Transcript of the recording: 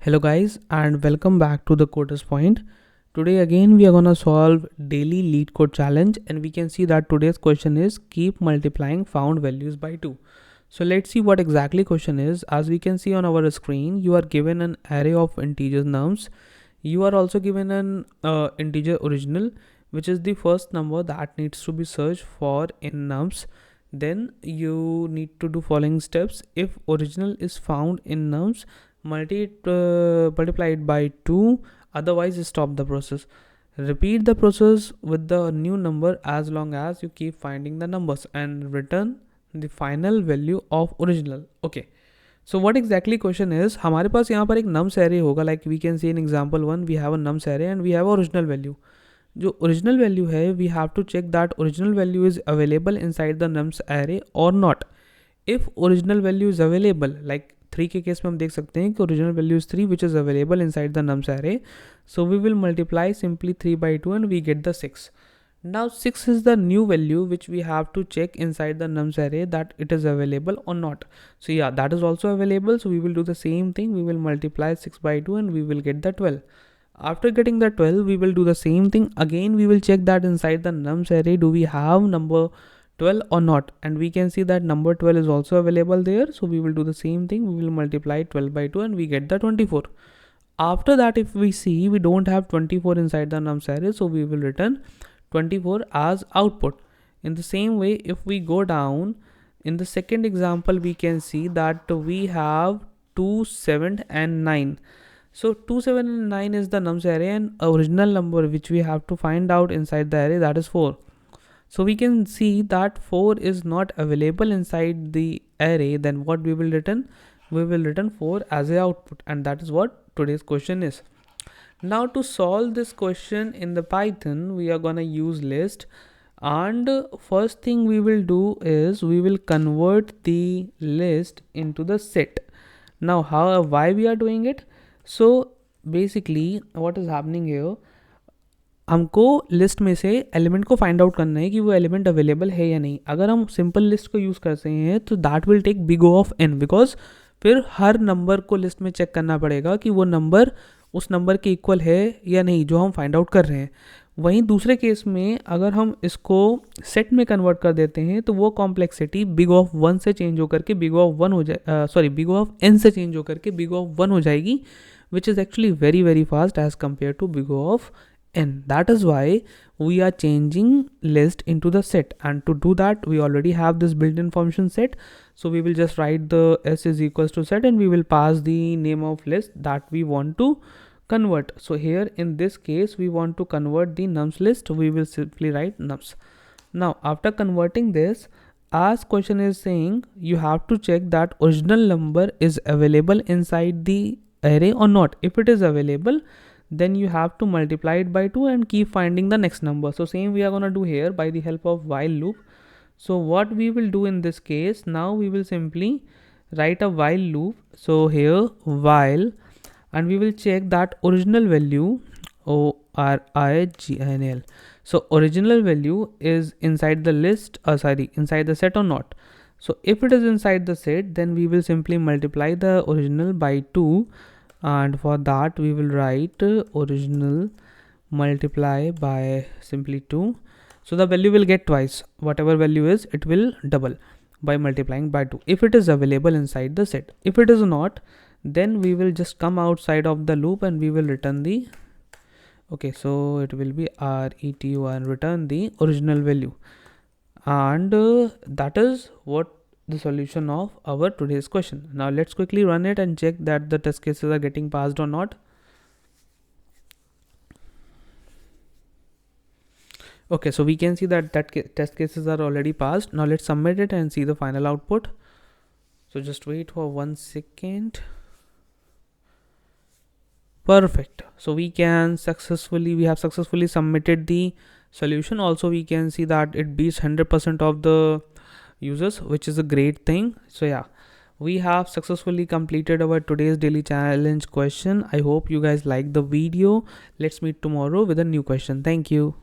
Hello guys and welcome back to the Coders Point. Today again we are gonna solve daily LeetCode challenge, and we can see that today's question is keep multiplying found values by 2. So let's see what exactly question is. As we can see on our screen, you are given an array of integer nums. You are also given an integer original, which is the first number that needs to be searched for in nums. Then you need to do following steps. If original is found in nums, multiply it by 2, otherwise stop the process. Repeat the process with the new number as long as you keep finding the numbers and return the final value of original. Okay, so what exactly question is, हमारे पास यहाँ पर एक nums array होगा. Like we can see in example 1 we have a nums array and we have original value. जो original value है, we have to check that original value is available inside the nums array or not. If original value is available, like 3 के case में हम देख सकते हैं कि original value is 3 which is available inside the nums array, so we will multiply simply 3 by 2 and we get the 6. Now 6 is the new value which we have to check inside the nums array that it is available or not. So yeah, that is also available, so we will do the same thing. We will multiply 6 by 2 and we will get the 12. After getting the 12, we will do the same thing again. We will check that inside the nums array do we have number 12 or not, and we can see that number 12 is also available there, so we will do the same thing. We will multiply 12 by 2 and we get the 24. After that, if we see we don't have 24 inside the nums array, so we will return 24 as output. In the same way, if we go down in the second example, we can see that we have 2, 7 and 9. So 2, 7 and 9 is the nums array, and original number which we have to find out inside the array, that is 4. So we can see that 4 is not available inside the array. Then what we will return? We will return 4 as a output, and that is what today's question is. Now to solve this question in the Python, we are gonna use list, and first thing we will do is we will convert the list into the set. Now why we are doing it? So basically what is happening here, हमको list में से element को find out करना है कि वो element available है या नहीं. अगर हम सिंपल लिस्ट को यूज़ करते हैं तो that will take big O of n, because फिर हर नंबर को लिस्ट में चेक करना पड़ेगा कि वो नंबर उस नंबर के इक्वल है या नहीं जो हम फाइंड आउट कर रहे हैं. वहीं दूसरे केस में अगर हम इसको सेट में कन्वर्ट कर देते हैं तो वो कॉम्प्लेक्सिटी बिग O ऑफ 1 से चेंज होकर के बिग O ऑफ 1 हो जाए, sorry big O of n से चेंज होकर के बिग O ऑफ 1 हो जाएगी, which is actually very very fast as compare to big O of n. That is why we are changing list into the set, and to do that we already have this built-in function set. So we will just write the s is equals to set and we will pass the name of list that we want to convert. So here in this case we want to convert the nums list, we will simply write nums. Now after converting this, as question is saying, you have to check that original number is available inside the array or not. If it is available, then you have to multiply it by 2 and keep finding the next number. So same we are gonna do here by the help of while loop. So what we will do in this case, now we will simply write a while loop. So here while, and we will check that original value original. So original value is inside the list, inside the set or not. So if it is inside the set, then we will simply multiply the original by 2. And for that we will write original multiply by simply 2. So the value will get twice. Whatever value is, it will double by multiplying by 2 if it is available inside the set. If it is not, then we will just come outside of the loop and we will return the, okay, so it will be retu and return the original value. And that is what the solution of our today's question. Now let's quickly run it and check that the test cases are getting passed or not. Okay, so we can see that test cases are already passed. Now let's submit it and see the final output. So just wait for 1 second. Perfect. So we have successfully submitted the solution. Also we can see that it beats 100% of the users, which is a great thing. So yeah, we have successfully completed our today's daily challenge question. I hope you guys like the video. Let's meet tomorrow with a new question. Thank you.